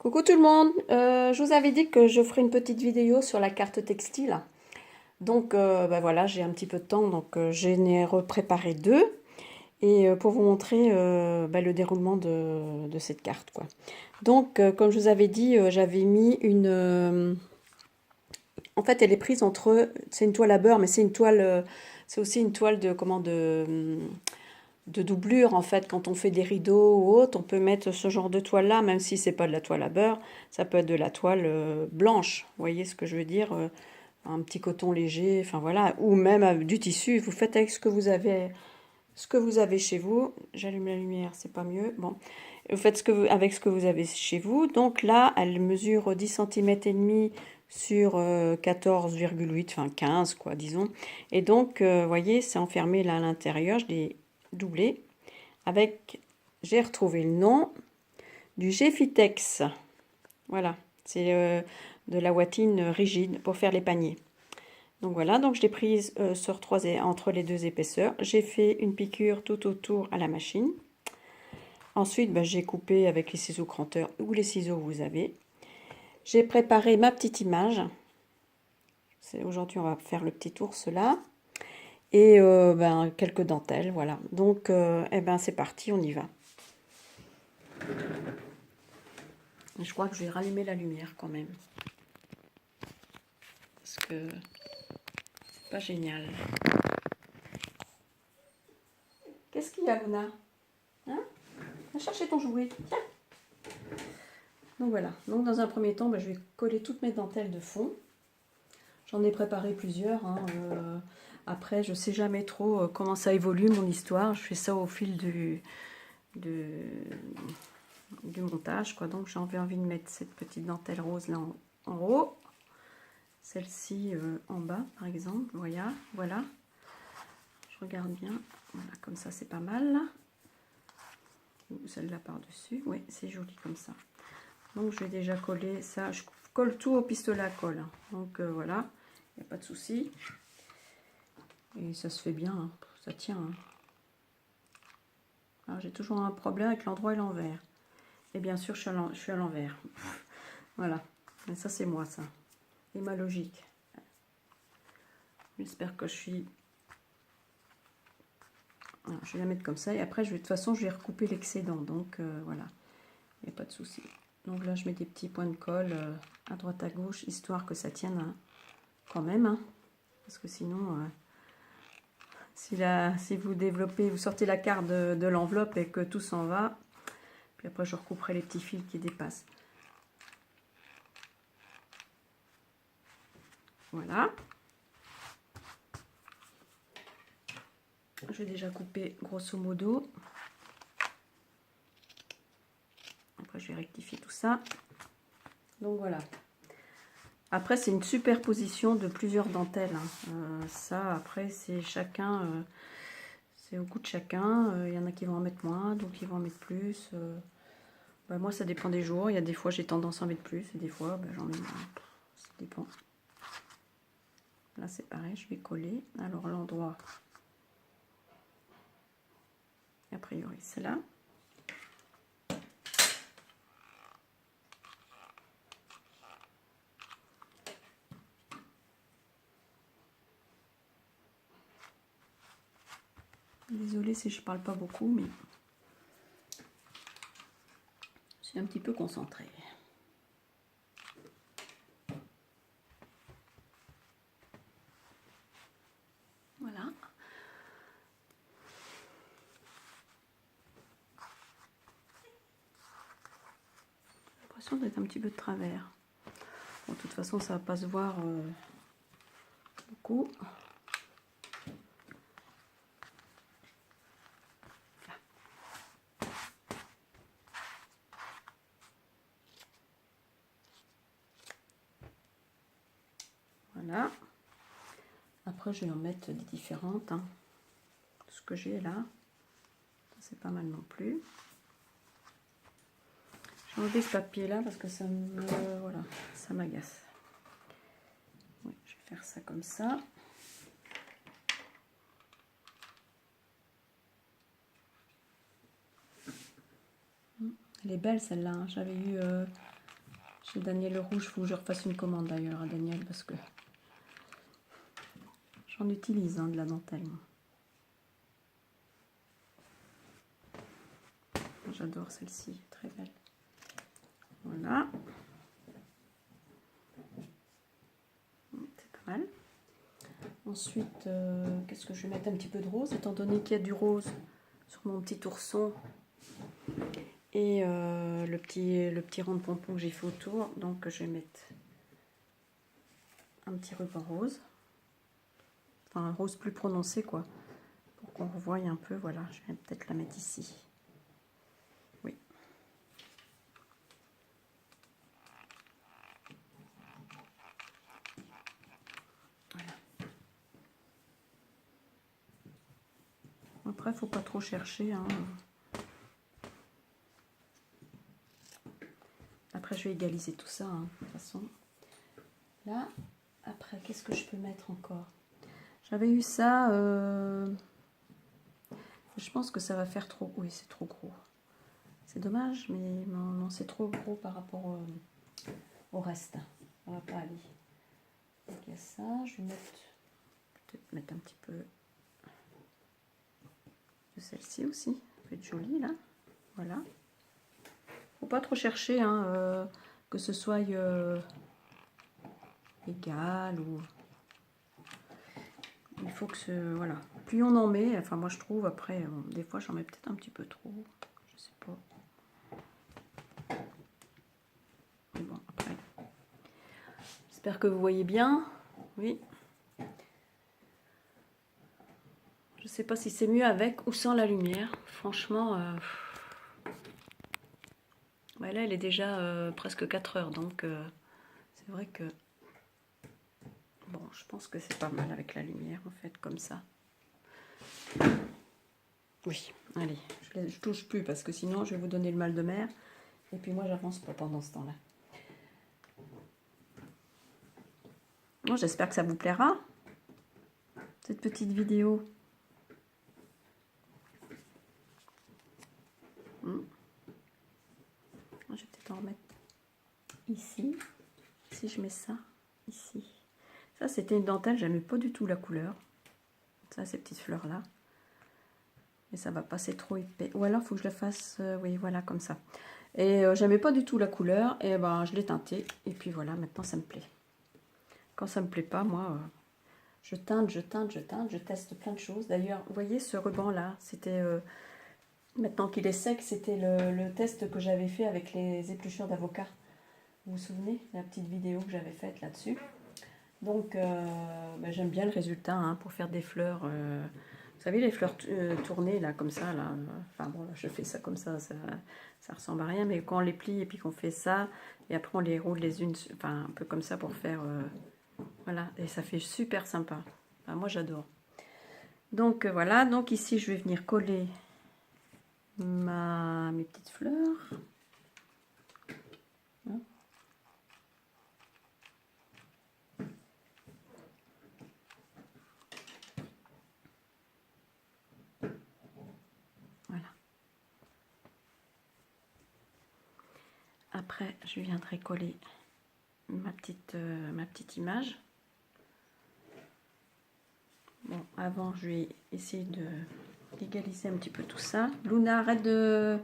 Coucou tout le monde, je vous avais dit que je ferai une petite vidéo sur la carte textile. Donc bah voilà, j'ai un petit peu de temps, donc j'en ai repréparé deux. Et pour vous montrer bah, le déroulement de cette carte, quoi. Donc comme je vous avais dit, j'avais mis une... en fait elle est prise entre... C'est une toile à beurre, mais c'est une toile... c'est aussi une toile de... Comment de doublure en fait. Quand on fait des rideaux ou autre, on peut mettre ce genre de toile là, même si c'est pas de la toile à beurre, ça peut être de la toile blanche, vous voyez ce que je veux dire, un petit coton léger, enfin voilà, ou même du tissu. Vous faites avec ce que vous avez chez vous. J'allume la lumière, c'est pas mieux. Bon, vous faites avec ce que vous avez chez vous. Donc là elle mesure 10 cm et demi sur 14,8, enfin 15 quoi, disons. Et donc vous voyez, c'est enfermé là à l'intérieur. Je l'ai doublé avec, j'ai retrouvé le nom du Geffitex. Voilà, c'est de la ouatine rigide pour faire les paniers. Donc voilà, donc je l'ai prise sur entre les deux épaisseurs. J'ai fait une piqûre tout autour à la machine. Ensuite, ben, j'ai coupé avec les ciseaux cranteurs ou les ciseaux que vous avez. J'ai préparé ma petite image. Aujourd'hui, on va faire le petit ours là. Et ben, quelques dentelles, voilà. Donc, eh ben, c'est parti, on y va. Je crois que je vais rallumer la lumière quand même. Parce que c'est pas génial. Qu'est-ce qu'il y a, Luna? Hein? Va chercher ton jouet. Tiens. Donc voilà. Donc dans un premier temps, ben, je vais coller toutes mes dentelles de fond. J'en ai préparé plusieurs. Hein. Après, je sais jamais trop comment ça évolue mon histoire. Je fais ça au fil du montage, quoi. Donc j'avais envie de mettre cette petite dentelle rose là en haut. Celle-ci en bas, par exemple. Voilà. Je regarde bien. Voilà, comme ça, c'est pas mal. Celle-là par-dessus. Oui, c'est joli comme ça. Donc, je vais déjà coller ça. Je colle tout au pistolet à colle. Donc, voilà. Il n'y a pas de souci. Et ça se fait bien. Hein. Ça tient. Hein. Alors, j'ai toujours un problème avec l'endroit et l'envers. Et bien sûr, je suis à l'envers. Voilà. Et ça, c'est moi, ça. Et ma logique. J'espère que je suis... Alors, je vais la mettre comme ça. Et après, de toute façon, je vais recouper l'excédent. Donc, voilà. Il n'y a pas de souci. Donc là, je mets des petits points de colle à droite à gauche, histoire que ça tienne hein, quand même. Hein, parce que sinon, si vous développez, vous sortez la carte de l'enveloppe et que tout s'en va, puis après je recouperai les petits fils qui dépassent. Voilà. Je vais déjà couper grosso modo. Après, je vais rectifier tout ça. Donc voilà. Après, c'est une superposition de plusieurs dentelles. Hein. Ça, après, c'est chacun, c'est au goût de chacun. Il y en a qui vont en mettre moins, d'autres qui vont en mettre plus. Bah, moi, ça dépend des jours. Il y a des fois, j'ai tendance à en mettre plus, et des fois, bah, j'en mets moins. Ça dépend. Là, c'est pareil, je vais coller. Alors, l'endroit, a priori, c'est là. Désolée si je parle pas beaucoup, mais je suis un petit peu concentrée. Voilà. J'ai l'impression d'être un petit peu de travers. Bon, de toute façon, ça va pas se voir beaucoup. Voilà. Après, je vais en mettre des différentes. Hein. Ce que j'ai là, c'est pas mal non plus. J'ai enlevé ce papier là parce que ça me, voilà, ça m'agace. Oui, je vais faire ça comme ça. Elle est belle celle-là. Hein. J'avais eu Chez Daniel le Rouge, il faut que je refasse une commande d'ailleurs à Daniel parce que j'en utilise de la dentelle. J'adore celle-ci, très belle. Voilà. C'est pas mal. Ensuite, qu'est-ce que je vais mettre? Un petit peu de rose, étant donné qu'il y a du rose sur mon petit ourson. Et le petit rond de pompon que j'ai fait autour. Donc je vais mettre un petit ruban rose. Enfin un rose plus prononcé quoi. Pour qu'on revoie un peu. Voilà, je vais peut-être la mettre ici. Oui. Voilà. Après, il ne faut pas trop chercher. Hein. Après, je vais égaliser tout ça, hein, de toute façon. Là, après, qu'est-ce que je peux mettre encore? J'avais eu ça. Je pense que ça va faire trop. Oui, c'est trop gros. C'est dommage, mais non, c'est trop gros par rapport au reste. Ça va pas aller. Donc, il y a ça. Je vais peut-être mettre un petit peu de celle-ci aussi. Ça peut être joli, là. Voilà. Faut pas trop chercher, hein, que ce soit égal ou... Il faut que ce... Voilà. Plus on en met, enfin moi je trouve, après, des fois j'en mets peut-être un petit peu trop. Je sais pas. Mais bon, après. J'espère que vous voyez bien. Oui. Je sais pas si c'est mieux avec ou sans la lumière. Franchement, ouais, là elle est déjà presque 4 heures, donc c'est vrai que... Bon, je pense que c'est pas mal avec la lumière, en fait, comme ça. Oui, allez, je touche plus parce que sinon je vais vous donner le mal de mer. Et puis moi, j'avance pas pendant ce temps-là. Bon, j'espère que ça vous plaira, cette petite vidéo. Je vais peut-être en remettre ici. Si je mets ça, ici. Ça, c'était une dentelle, j'aimais pas du tout la couleur. Ça, ces petites fleurs-là. Et ça va passer trop épais. Ou alors, il faut que je le fasse, oui, voilà, comme ça. Et j'aimais pas du tout la couleur. Et ben, je l'ai teinté. Et puis voilà, maintenant, ça me plaît. Quand ça me plaît pas, moi, je teinte, je teinte, je teinte. Je teste plein de choses. D'ailleurs, vous voyez, ce ruban-là, c'était... maintenant qu'il est sec, c'était le test que j'avais fait avec les épluchures d'avocat. Vous vous souvenez, la petite vidéo que j'avais faite là-dessus. Donc, ben, j'aime bien le résultat hein, pour faire des fleurs. Vous savez, les fleurs tournées, là, comme ça. Là, enfin, bon, là, je fais ça comme ça, ça ressemble à rien. Mais quand on les plie et puis qu'on fait ça, et après on les roule les unes, enfin, un peu comme ça pour faire... voilà, et ça fait super sympa. Enfin, moi, j'adore. Donc, voilà. Donc, ici, je vais venir coller mes petites fleurs. Hein. Voilà. Après, je viendrai coller ma petite image. Bon, avant, je vais essayer d'égaliser un petit peu tout ça. Luna, arrête de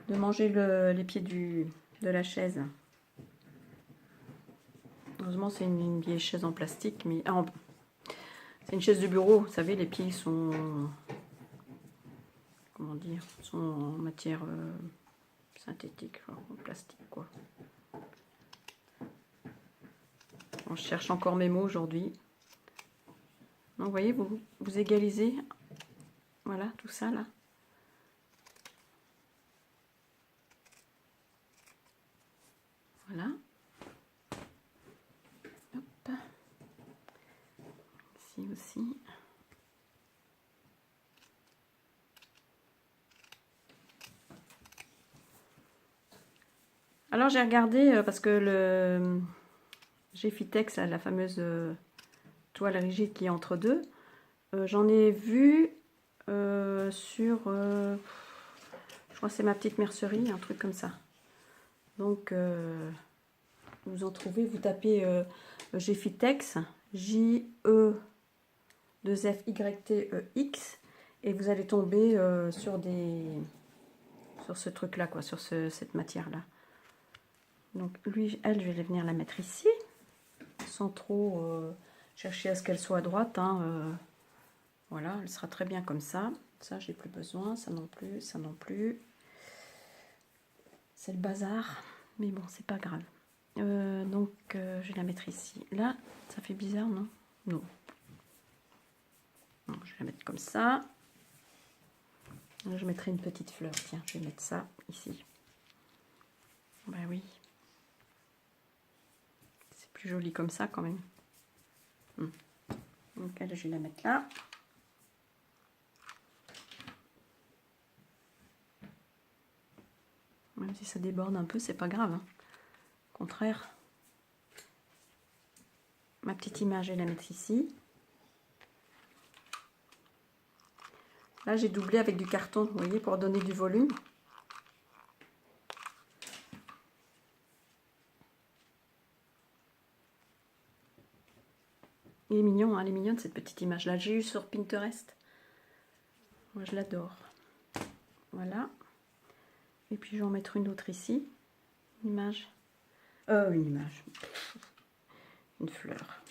manger les pieds de la chaise. Heureusement, c'est une vieille chaise en plastique, mais c'est une chaise de bureau. Vous savez, les pieds sont, comment dire, sont en matière synthétique, en plastique, quoi. Bon, je cherche encore mes mots aujourd'hui. Donc, vous voyez, vous égalisez, voilà, tout ça, là. Voilà. Hop. Ici aussi. Alors j'ai regardé parce que le Geffitex, la fameuse toile rigide qui est entre deux, j'en ai vu sur, je crois que c'est ma petite mercerie, un truc comme ça. Donc vous en trouvez, vous tapez Geffitex, J-E-2-F-Y-T-E-X, et vous allez tomber sur ce truc-là, quoi, sur cette matière-là. Donc, lui, elle, je vais venir la mettre ici, sans trop chercher à ce qu'elle soit à droite, hein, voilà, elle sera très bien comme ça. Ça, j'ai plus besoin, ça non plus, ça non plus. C'est le bazar, mais bon, c'est pas grave. Donc, je vais la mettre ici. Là, ça fait bizarre, non? Non. Non, je vais la mettre comme ça. Là, je mettrai une petite fleur. Tiens, je vais mettre ça ici. Bah oui. C'est plus joli comme ça, quand même. Donc, elle, je vais la mettre là. Même si ça déborde un peu, c'est pas grave, hein. Au contraire. Ma petite image, je vais la mettre ici. Là, j'ai doublé avec du carton, vous voyez, pour donner du volume. Il est mignon, hein, elle est mignonne cette petite image-là. J'ai eu sur Pinterest. Moi, je l'adore. Voilà. Et puis, je vais en mettre une autre ici. Une image. Une image. Une fleur.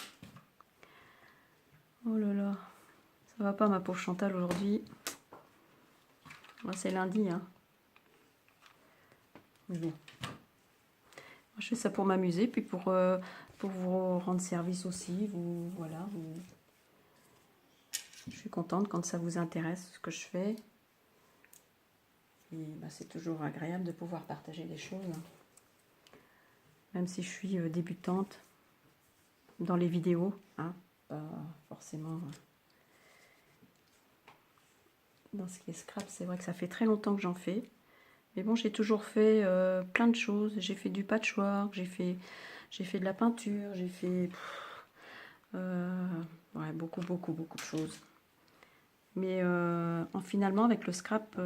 Oh là là. Ça va pas, ma pauvre Chantal, aujourd'hui. C'est lundi, hein. Mais bon. Moi, je fais ça pour m'amuser, puis pour vous rendre service aussi. Voilà. Je suis contente quand ça vous intéresse, ce que je fais. Et bah, c'est toujours agréable de pouvoir partager des choses. Hein. Même si je suis débutante dans les vidéos, hein, pas forcément dans ce qui est scrap. C'est vrai que ça fait très longtemps que j'en fais. Mais bon, j'ai toujours fait plein de choses. J'ai fait du patchwork, j'ai fait de la peinture, j'ai fait ouais, beaucoup de choses. Mais finalement, avec le scrap,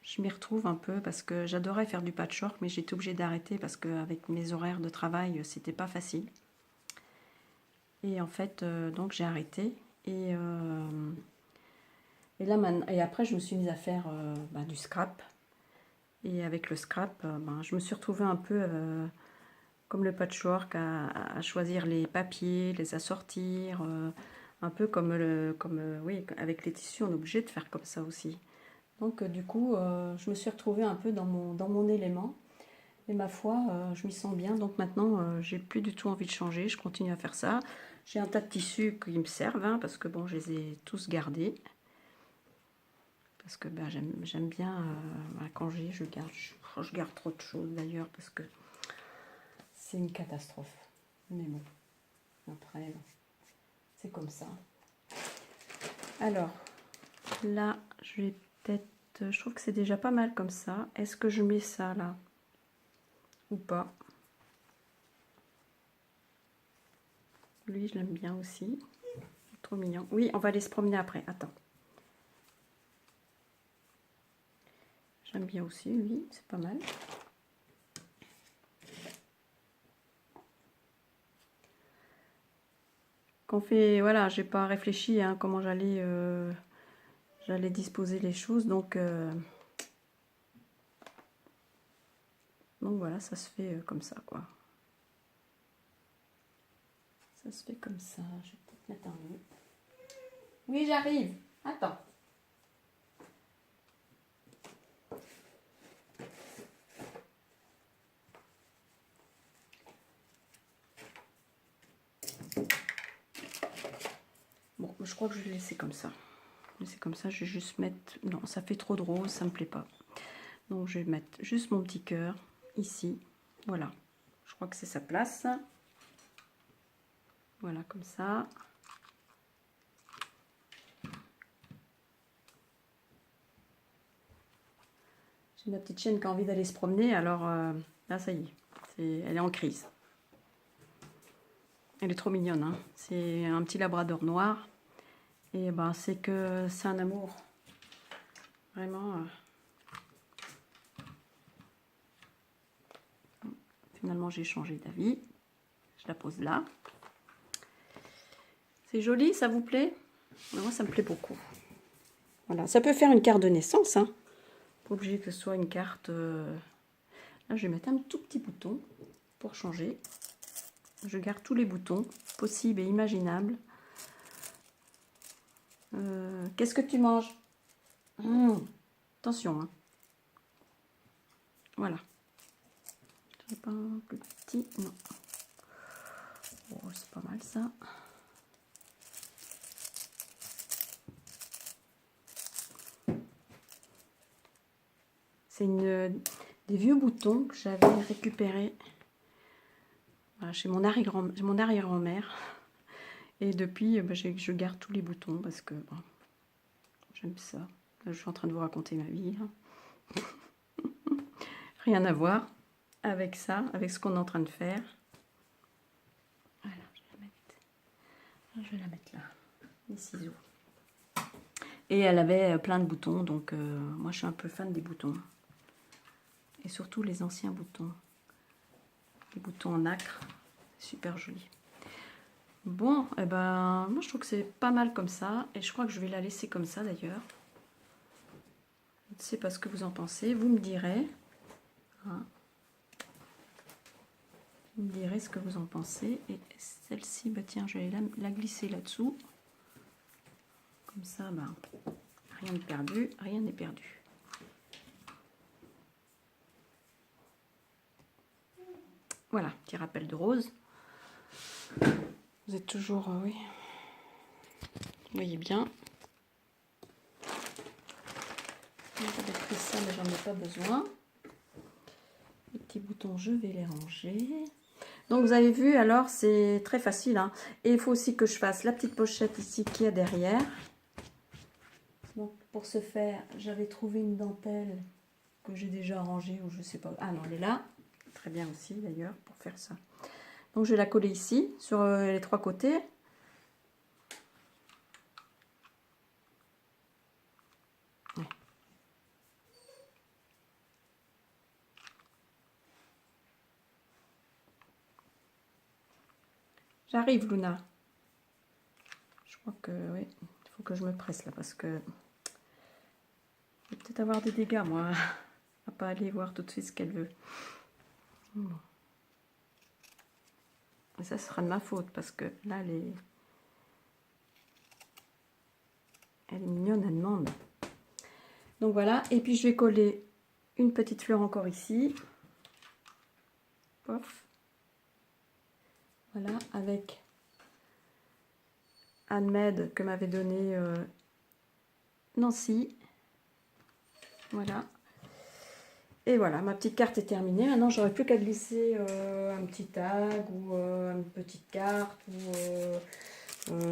je m'y retrouve un peu parce que j'adorais faire du patchwork, mais j'étais obligée d'arrêter parce qu'avec mes horaires de travail, c'était pas facile. Et en fait, donc j'ai arrêté. Et là, et après, je me suis mise à faire du scrap. Et avec le scrap, je me suis retrouvée un peu comme le patchwork, à choisir les papiers, les assortir. Un peu comme, oui, avec les tissus, on est obligé de faire comme ça aussi. Donc du coup, je me suis retrouvée un peu dans mon élément. Et ma foi, je m'y sens bien. Donc maintenant, j'ai plus du tout envie de changer. Je continue à faire ça. J'ai un tas de tissus qui me servent, hein, parce que bon, je les ai tous gardés. Parce que j'aime bien, quand je garde trop de choses d'ailleurs, parce que c'est une catastrophe. Mais bon, après, c'est comme ça. Alors, là, je vais peut-être... Je trouve que c'est déjà pas mal comme ça. Est-ce que je mets ça là ou pas? Lui, je l'aime bien aussi. Trop mignon. Oui, on va aller se promener après. Attends. J'aime bien aussi, lui. C'est pas mal. Qu'on fait... Voilà, j'ai pas réfléchi hein, comment j'allais disposer les choses. Donc voilà, ça se fait comme ça, quoi. Ça se fait comme ça. Je vais peut-être mettre un nœud. Oui, j'arrive. Attends. Bon, je crois que je vais laisser comme ça. C'est comme ça, je vais juste mettre... Non, ça fait trop de rose, ça me plaît pas. Donc je vais mettre juste mon petit cœur ici. Voilà. Je crois que c'est sa place. Voilà, comme ça. J'ai ma petite chienne qui a envie d'aller se promener, alors là, ça y est, elle est en crise. Elle est trop mignonne, hein. C'est un petit labrador noir. Et c'est un amour. Vraiment. finalement j'ai changé d'avis. Je la pose là. C'est joli, ça vous plaît? Moi, ça me plaît beaucoup. Voilà, ça peut faire une carte de naissance, hein. Pas obligé que ce soit une carte... Là, je vais mettre un tout petit bouton pour changer. Je garde tous les boutons possibles et imaginables. Qu'est-ce que tu manges? Attention, hein. Voilà. Pas un plus petit, non. Oh, c'est pas mal ça. C'est des vieux boutons que j'avais récupérés chez mon arrière-grand-mère. Et depuis, je garde tous les boutons parce que bon, j'aime ça. Là, je suis en train de vous raconter ma vie. Hein. Rien à voir avec ça, avec ce qu'on est en train de faire. Voilà, je vais la mettre là, les ciseaux. Et elle avait plein de boutons, donc moi je suis un peu fan des boutons. Et surtout les anciens boutons. Les boutons en nacre, super joli. Bon, eh ben, moi je trouve que c'est pas mal comme ça. Et je crois que je vais la laisser comme ça d'ailleurs. Je ne sais pas ce que vous en pensez, vous me direz. Hein. Vous me direz ce que vous en pensez. Et celle-ci, bah tiens, je vais la glisser là-dessous. Comme ça, bah, rien de perdu, rien n'est perdu. Voilà, petit rappel de rose. Vous êtes toujours, oui. Vous voyez bien. J'avais pris ça, mais j'en ai pas besoin. Les petits boutons, je vais les ranger. Donc vous avez vu, alors c'est très facile. Hein. Et il faut aussi que je fasse la petite pochette ici qui est derrière. Donc pour ce faire, j'avais trouvé une dentelle que j'ai déjà rangée ou je sais pas. Ah non, elle est là. Très bien aussi d'ailleurs pour faire ça. Donc je vais la coller ici sur les trois côtés. Ouais. J'arrive, Luna. Je crois que oui, il faut que je me presse là parce que je vais peut-être avoir des dégâts moi à pas aller voir tout de suite ce qu'elle veut. Bon. Et ça sera de ma faute parce que là elle est mignonne, elle demande. Donc voilà, et puis je vais coller une petite fleur encore ici. Pof. Voilà, avec Anne-Med que m'avait donné Nancy. Voilà. Et voilà, ma petite carte est terminée. Maintenant, j'aurais plus qu'à glisser un petit tag ou une petite carte. Ou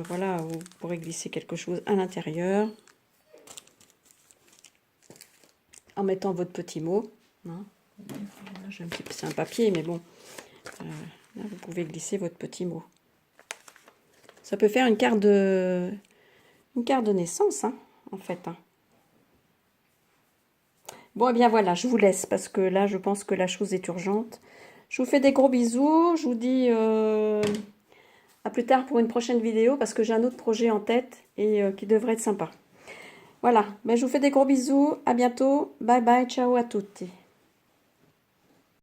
voilà, vous pourrez glisser quelque chose à l'intérieur. En mettant votre petit mot. Hein. C'est un papier, mais bon. Là, vous pouvez glisser votre petit mot. Ça peut faire une carte de naissance, hein, en fait. Hein. Bon, et bien voilà, je vous laisse parce que là, je pense que la chose est urgente. Je vous fais des gros bisous. Je vous dis à plus tard pour une prochaine vidéo parce que j'ai un autre projet en tête et qui devrait être sympa. Voilà, ben, je vous fais des gros bisous. À bientôt. Bye bye, ciao à tutti.